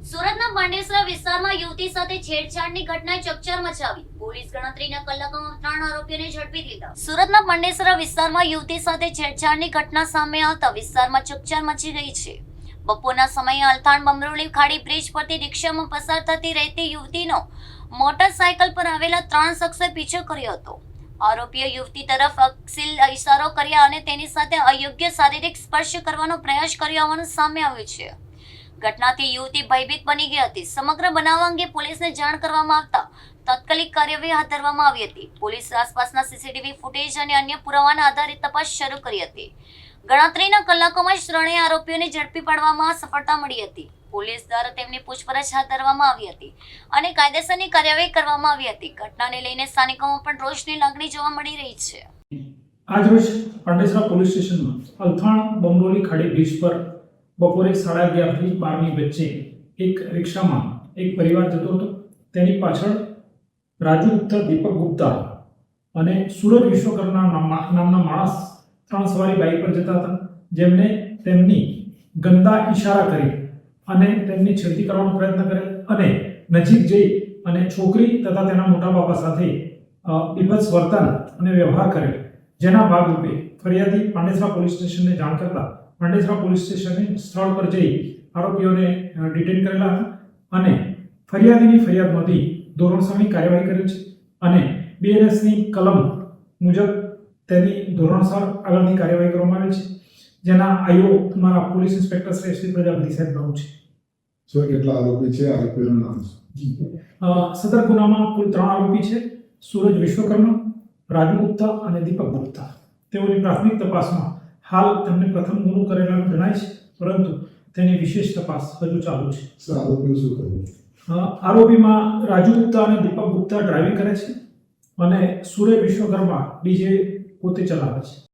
સુરતના પાંડેસરા વિસ્તારમાં યુવતી સાથે છેડછાડની ઘટનાએ ચકચાર મચાવી. પોલીસ ગણતરીના કલાકોમાં 3 આરોપીઓને ઝડપી લીધા. સુરતના પાંડેસરા વિસ્તારમાં યુવતી સાથે છેડછાડની ઘટના સામે આવતા વિસ્તારમાં ચકચાર મચી ગઈ છે. બપોરના સમયે અલથાણ બમરોલી ખાડી બ્રિજ પરથી રિક્ષામાં પસાર થતી રહેતી યુવતીનો મોટરસાયકલ પર આવેલા 3 શખ્સોએ પીછો કર્યો હતો. આરોપીએ યુવતી તરફ અશ્લીલ ઇશારો કર્યા અને તેની સાથે અયોગ્ય શારીરિક સ્પર્શ કરવાનો પ્રયાસ કર્યો હોવાનું સામે આવ્યું છે. ઘટનાથી યુવતી ભયભીત બની ગઈ હતી. સમગ્ર બનાવ અંગે પોલીસને જાણ કરવામાં આવતા તાત્કાલિક કાર્યવાહી હાથ ધરવામાં આવી હતી. પોલીસે આસપાસના સીસીટીવી ફૂટેજ અને અન્ય પુરાવાના આધારે તપાસ શરૂ કરી હતી. ગણતરીના કલાકોમાં જ ત્રણેય આરોપીઓને ઝડપી પાડવામાં સફળતા મળી હતી. પોલીસ દ્વારા તેમની પૂછપરછ હાથ ધરવામાં આવી હતી અને કાયદેસરની કાર્યવાહી કરવામાં આવી હતી. ઘટનાને લઈને સ્થાનિકોમાં પણ રોષની લાગણી જોવા મળી રહી છે. આજરોજ પાંડેસરા પોલીસ સ્ટેશનમાં અલથાણ બમરોલી ખાડી બ્રિજ પર બપોરે 11:30 થી 12ની વચ્ચે એક રિક્ષામાં એક પરિવાર જતો હતો. તેની પાછળ રાજુ ગુપ્તા, દીપક ગુપ્તા અને સુરજ વિશ્વકર્મા નામના માણસ 3 સવારી બાઇક પર જતા હતા, જેમને તેમની ગંદા ઈશારા કરી અને તેમની છેડતી કરવાનો પ્રયત્ન કરેલ અને નજીક જઈ અને છોકરી તથા તેના મોટા બાપા સાથે બીભત્સ વર્તન અને વ્યવહાર કરેલ. જેના ભાગરૂપે ફરિયાદી પાંડેસરા પોલીસ સ્ટેશનને જાણ કરતા પાંડેસરા પોલીસ સ્ટેશને સ્થળ પર જઈ આરોપીઓને ડિટેન કરેલા હતા અને ફરિયાદીની ફરિયાદ નોંધી ધોરણસરની કાર્યવાહી કરેલ છે અને બીએનએસની કલમ મુજબ તેની ધોરણસર આગળની કાર્યવાહી કરવામાં આવી છે, જેના આઈઓ તમારા પોલીસ ઇન્સ્પેક્ટર શ્રી પ્રજાપતિ સાહેબ રહું છે. સર, કેટલા આરોપી છે? આરોપીઓનું નામ છે? સદર ગુનામાં કુલ 3 આરોપી છે: સુરજ વિશ્વકર્મા, રાજુ ગુપ્તા અને દીપક ગુપ્તા. તેઓની પ્રાથમિક તપાસમાં હાલ તેમને પ્રથમ ગુનો કરેલાનું જણાય છે, પરંતુ તેની વિશેષ તપાસ હજુ ચાલુ છે. સર, આરોપીઓ શું કર્યું? આરોપીમાં રાજુ ગુપ્તા અને દીપક ગુપ્તા ડ્રાઇવિંગ કરે છે અને સુરજ વિશ્વકર્મા ડીજે પોતે ચલાવે છે.